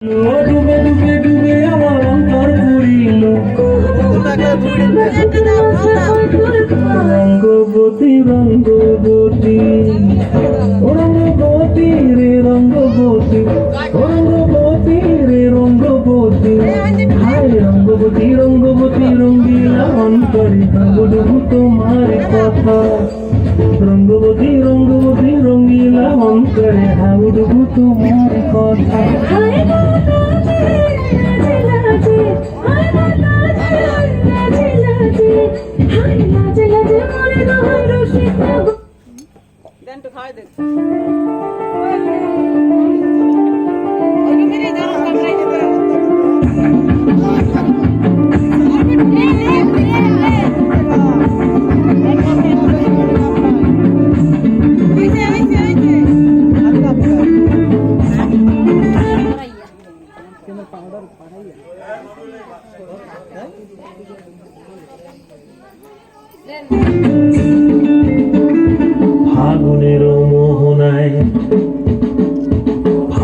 ডুবে ডুবে ডুবে আমার অন্তর পুরিল রঙ্গবতী রঙ্গবতী রঙ্গবতী রে রঙ্গবতী রঙ্গবতী রে রঙ্গবতী হায় রঙ্গবতী রঙ্গবতী রঙ্গিলা অন্তরে ডুবু তোমার কথা রঙ্গবতী রঙ্গবতী রঙ্গিলা অন্তরে ডুবু তোমার কথা দেন তো খাওয়াই দেন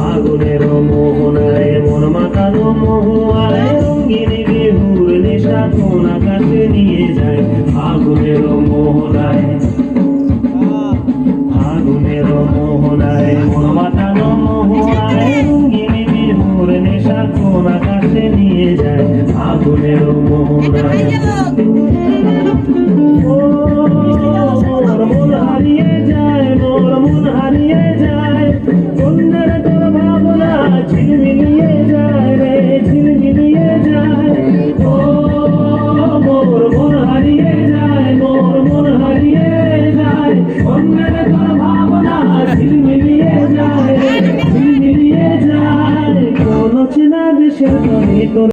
ফাগুনের মোহনায় মন মাতানো মহুয়ায় রঙিন বিহুর নেশা কোন আকাশে নিয়ে যায় ফাগুনের মোহনায় মন মাতানো মহুয়ায় রঙিন বিহুর নেশা কোন আকাশে নিয়ে যায় ফাগুনের মোহনায় মন হারিয়ে যায় অন্যের তোর ভাবনা ঝিলমিলিয়ে যায় রে ঝিলমিলিয়ে যায় ও মোর মন হারিয়ে যায় অন্যের তোর ভাবনা ঝিলমিলিয়ে যায় রে ঝিলমিলিয়ে যায় কোন চেনা দেশের